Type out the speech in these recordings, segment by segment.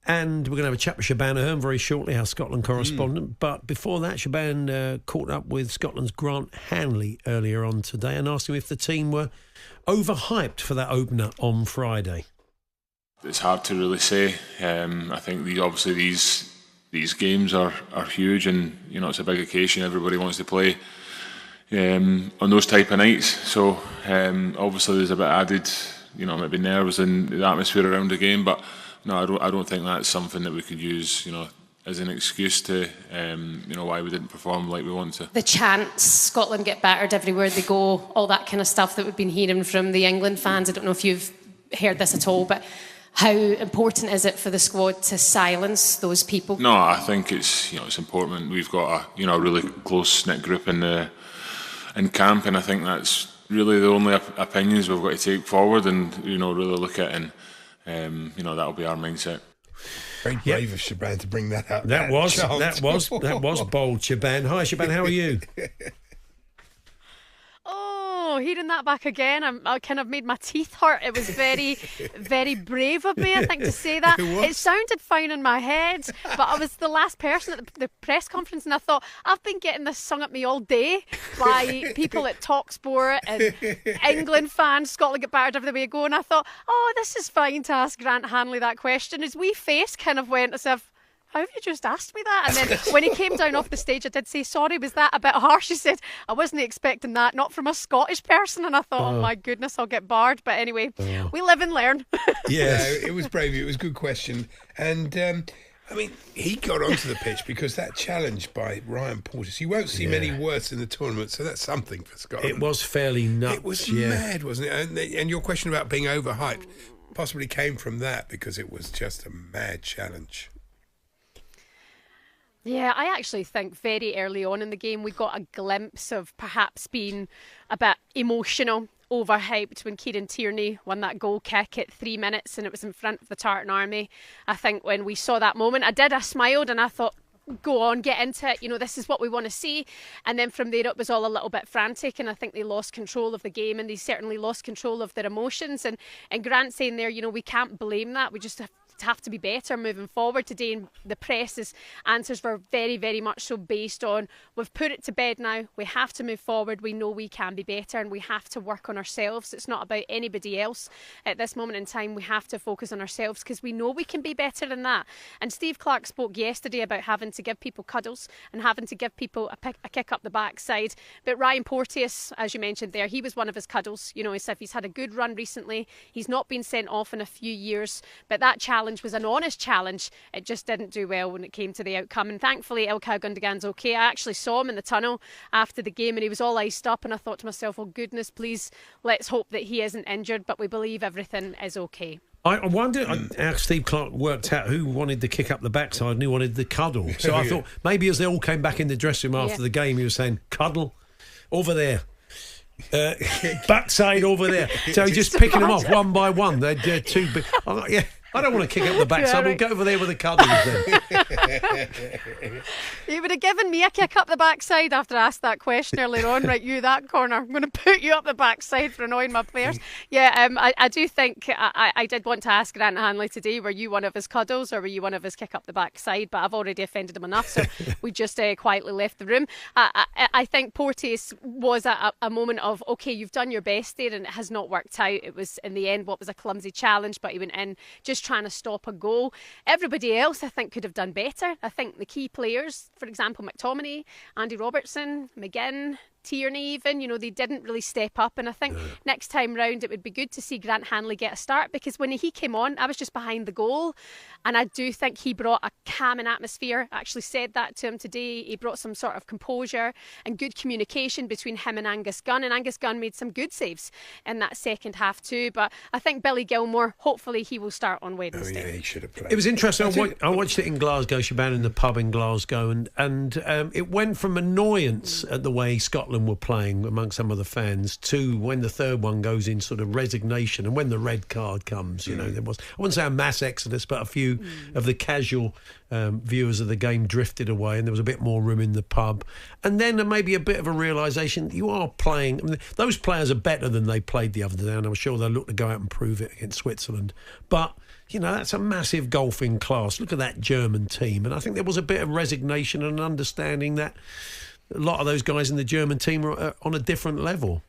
And we're going to have a chat with Shebahn Aherne very shortly, our Scotland correspondent. But before that, Shebahn caught up with Scotland's Grant Hanley earlier on today and asked him if the team were overhyped for that opener on Friday. It's hard to really say. I think these games are huge, and it's a big occasion. Everybody wants to play on those type of nights. So obviously there's a bit added, maybe nerves and the atmosphere around the game. But no, I don't think that's something that we could use, as an excuse to, why we didn't perform like we want to. The chants, Scotland get battered everywhere they go, all that kind of stuff that we've been hearing from the England fans. I don't know if you've heard this at all, but how important is it for the squad to silence those people? No, I think it's important. We've got a really close knit group in camp, and I think that's really the only opinions we've got to take forward and really look at, and that'll be our mindset. Very brave of Shebahn to bring that up. That was bold, Shebahn. Hi, Shebahn. How are you? Oh, hearing that back again, I kind of made my teeth hurt. It was very, very brave of me, I think, to say that. It sounded fine in my head, but I was the last person at the press conference, and I thought, I've been getting this sung at me all day by people at talkSPORT and England fans. Scotland get battered everywhere you go, and I thought, this is fine to ask Grant Hanley that question. His wee face kind of went as if, how have you just asked me that? And then when he came down off the stage, I did say, sorry, was that a bit harsh? He said, I wasn't expecting that, not from a Scottish person. And I thought, oh my goodness, I'll get barred. But anyway, we live and learn. Yes, it was brave. It was a good question. And he got onto the pitch because that challenge by Ryan Porteous, you won't see many worse in the tournament, so that's something for Scotland. It was fairly nuts. It was mad, wasn't it? And your question about being overhyped possibly came from that, because it was just a mad challenge. Yeah, I actually think very early on in the game we got a glimpse of perhaps being a bit emotional, overhyped when Kieran Tierney won that goal kick at 3 minutes and it was in front of the Tartan Army. I think when we saw that moment, I smiled and I thought, go on, get into it, this is what we want to see. And then from there it was all a little bit frantic, and I think they lost control of the game, and they certainly lost control of their emotions. And Grant saying there, we can't blame that, we just have to be better moving forward today. And the press's answers were very, very much so based on, we've put it to bed now, we have to move forward, we know we can be better, and we have to work on ourselves. It's not about anybody else at this moment in time. We have to focus on ourselves because we know we can be better than that. And Steve Clarke spoke yesterday about having to give people cuddles and having to give people a kick up the backside. But Ryan Porteous, as you mentioned there, he was one of his cuddles. As if he's had a good run recently. He's not been sent off in a few years, but that challenge was an honest challenge. It just didn't do well when it came to the outcome, and thankfully Ilkay Gundogan's okay. I actually saw him in the tunnel after the game and he was all iced up, and I thought to myself, oh goodness, please let's hope that he isn't injured, but we believe everything is okay. I wonder how Steve Clarke worked out who wanted the kick up the backside and who wanted the cuddle. So I thought maybe as they all came back in the dressing room after the game, he was saying, cuddle over there, backside over there. So he's just picking them off one by one. They're too big. I don't want to kick up the backside. We'll go over there with the cuddles then. You would have given me a kick up the backside after I asked that question earlier on. Right, you that corner. I'm going to put you up the backside for annoying my players. Yeah, I do think I did want to ask Grant Hanley today, were you one of his cuddles or were you one of his kick up the backside? But I've already offended him enough, so we just quietly left the room. I think Porteous was a moment of, okay, you've done your best there and it has not worked out. It was, in the end, what was a clumsy challenge, but he went in just trying to stop a goal. Everybody else, I think, could have done better. I think the key players, for example, McTominay, Andy Robertson, McGinn, Tierney even, they didn't really step up, and I think next time round it would be good to see Grant Hanley get a start, because when he came on I was just behind the goal, and I do think he brought a calming atmosphere. I actually said that to him today. He brought some sort of composure and good communication between him and Angus Gunn, and Angus Gunn made some good saves in that second half too. But I think Billy Gilmore, hopefully he will start on Wednesday. Oh yeah, he should have played. It was interesting. I watched it in Glasgow, Shebahn, in the pub in Glasgow, and it went from annoyance at the way Scotland Scotland were playing amongst some of the fans, to when the third one goes in sort of resignation, and when the red card comes, you know, there was, I wouldn't say a mass exodus, but a few of the casual viewers of the game drifted away, and there was a bit more room in the pub. And then maybe a bit of a realisation that you are playing. I mean, those players are better than they played the other day, and I'm sure they'll look to go out and prove it against Switzerland. But you know, that's a massive golfing class. Look at that German team. And I think there was a bit of resignation and understanding that a lot of those guys in the German team are on a different level.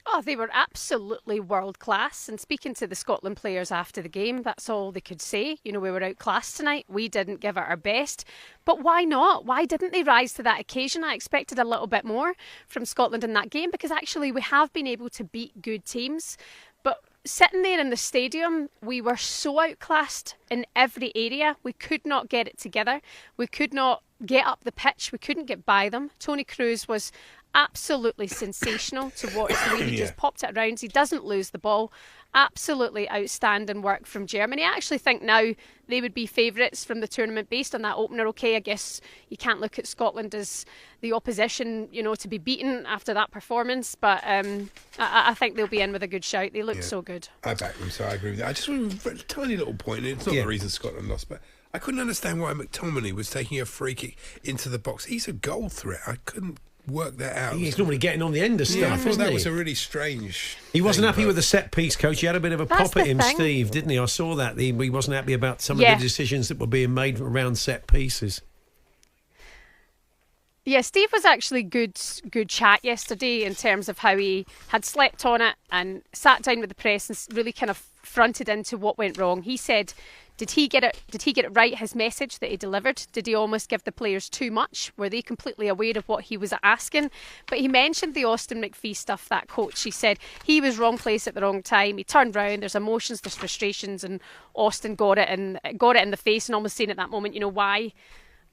Oh, they were absolutely world class. And speaking to the Scotland players after the game, that's all they could say. You know, we were outclassed tonight. We didn't give it our best. But why not? Why didn't they rise to that occasion? I expected a little bit more from Scotland in that game, because actually we have been able to beat good teams. But sitting there in the stadium, we were so outclassed in every area. We could not get it together. We could not get up the pitch. We couldn't get by them. Tony Cruz was absolutely sensational to watch the way he just popped it around. He doesn't lose the ball. Absolutely outstanding work from Germany. I actually think now they would be favourites from the tournament based on that opener. Okay, I guess you can't look at Scotland as the opposition, you know, to be beaten after that performance, but I think they'll be in with a good shout. They looked so good. I back them, so I agree with that. I just want a tiny little point. It's not the reason Scotland lost, but I couldn't understand why McTominay was taking a free kick into the box. He's a goal threat. I couldn't work that out. He's normally getting on the end of stuff, I thought isn't that he? was a really strange He wasn't thing, happy with the set piece, coach. He had a bit of a That's pop at the him, thing. Steve, didn't he? I saw that. He wasn't happy about some of the decisions that were being made around set pieces. Yeah, Steve was actually good chat yesterday in terms of how he had slept on it and sat down with the press and really kind of fronted into what went wrong. He said, did he get it right, his message that he delivered? Did he almost give the players too much? Were they completely aware of what he was asking? But he mentioned the Austin McPhee stuff, that coach. He said he was wrong place at the wrong time. He turned round, there's emotions, there's frustrations, and Austin got it in the face and almost saying at that moment, you know, why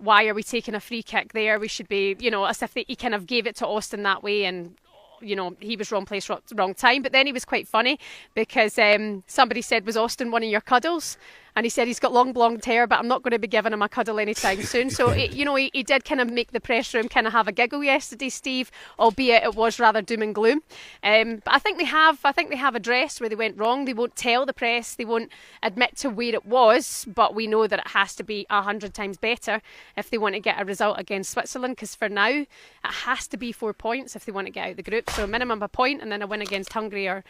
are we taking a free kick there? We should be, you know, as if he kind of gave it to Austin that way, and you know, he was wrong place, wrong time. But then he was quite funny because somebody said, was Austin one of your cuddles? And he said he's got long blonde hair, but I'm not going to be giving him a cuddle anytime soon. So, he did kind of make the press room kind of have a giggle yesterday, Steve, albeit it was rather doom and gloom. But I think they have addressed where they went wrong. They won't tell the press, they won't admit to where it was, but we know that it has to be 100 times better if they want to get a result against Switzerland, because for now, it has to be 4 points if they want to get out of the group. So a minimum of a point, and then a win against Hungary or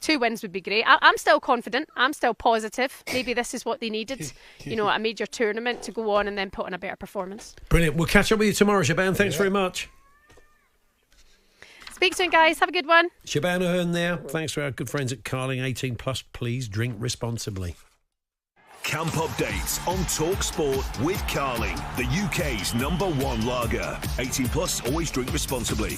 2 wins would be great. I'm still confident. I'm still positive. Maybe this is what they needed, you know, a major tournament to go on and then put in a better performance. Brilliant. We'll catch up with you tomorrow, Shebahn. Thanks very much. Speak soon, guys. Have a good one. Shebahn Aherne there. Thanks to our good friends at Carling. 18 plus. Please drink responsibly. Camp updates on talkSPORT with Carling, the UK's #1 lager. 18 plus. Always drink responsibly.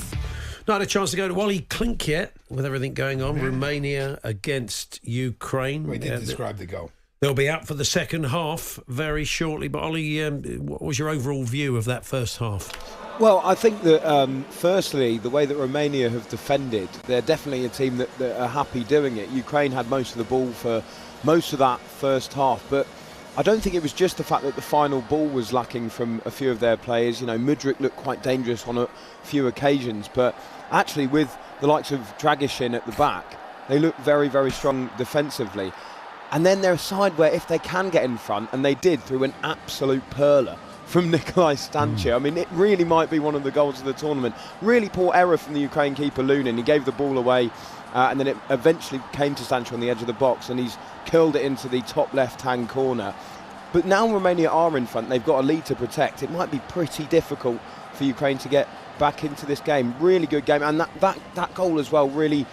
Not had a chance to go to Wally Clink yet with everything going on. Romania against Ukraine. We did describe the goal. They'll be out for the second half very shortly. But Ollie, what was your overall view of that first half? Well, I think that firstly, the way that Romania have defended, they're definitely a team that are happy doing it. Ukraine had most of the ball for most of that first half, but I don't think it was just the fact that the final ball was lacking from a few of their players. You know, Mudryk looked quite dangerous on a few occasions, but actually with the likes of Dragishin at the back, they look very, very strong defensively. And then they're a side where if they can get in front, and they did through an absolute perler from Nikolai Stancher. I mean, it really might be one of the goals of the tournament. Really poor error from the Ukraine keeper, Lunin. He gave the ball away, and then it eventually came to Stancher on the edge of the box, and he's curled it into the top left-hand corner. But now Romania are in front. They've got a lead to protect. It might be pretty difficult for Ukraine to get back into this game. Really good game, and that goal as well really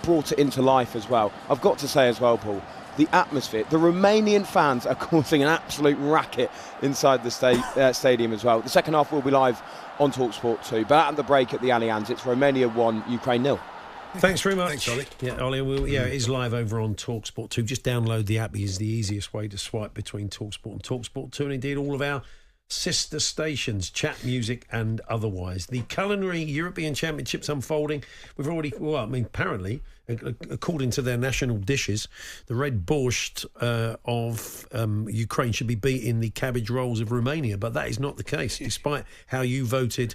brought it into life as well. I've got to say as well, Paul, the atmosphere, the Romanian fans are causing an absolute racket inside the stadium as well. The second half will be live on talkSPORT too, but at the break at the Allianz, it's Romania 1, Ukraine 0. Thanks very much. Thanks, Ollie. Yeah, Ollie, it is live over on talkSPORT 2. Just download the app. It is the easiest way to swipe between talkSPORT and talkSPORT 2, and indeed all of our sister stations, chat music and otherwise. The culinary European Championships unfolding. We've already, apparently, according to their national dishes, the red borscht of Ukraine should be beating the cabbage rolls of Romania, but that is not the case, despite how you voted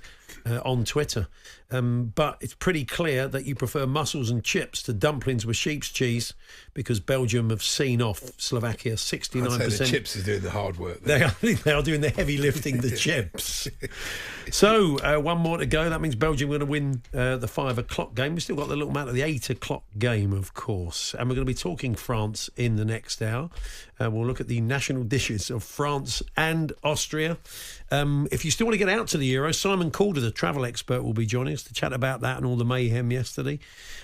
on Twitter. But it's pretty clear that you prefer mussels and chips to dumplings with sheep's cheese, because Belgium have seen off Slovakia 69%. I'd say the chips is doing the hard work. They are doing the heavy lifting, the chips. So, one more to go. That means Belgium are going to win the 5 o'clock game. We've still got the little matter of the 8 o'clock game, of course. And we're going to be talking France in the next hour. We'll look at the national dishes of France and Austria. If you still want to get out to the Euro, Simon Calder, the travel expert, will be joining us to chat about that and all the mayhem yesterday.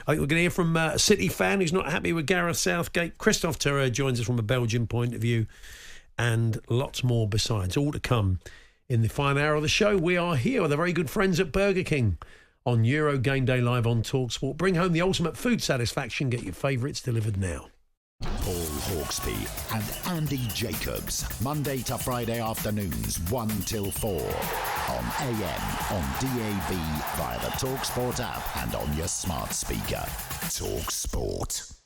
I think we're going to hear from a City fan who's not happy with Gareth Southgate. Christophe Terreur joins us from a Belgian point of view, and lots more besides. All to come in the final hour of the show. We are here with our very good friends at Burger King on Euro Game Day Live on talkSPORT. Bring home the ultimate food satisfaction. Get your favourites delivered now. Paul Hawksbee and Andy Jacobs, Monday to Friday afternoons 1 till 4 on AM, on DAB, via the talkSPORT app and on your smart speaker. talkSPORT.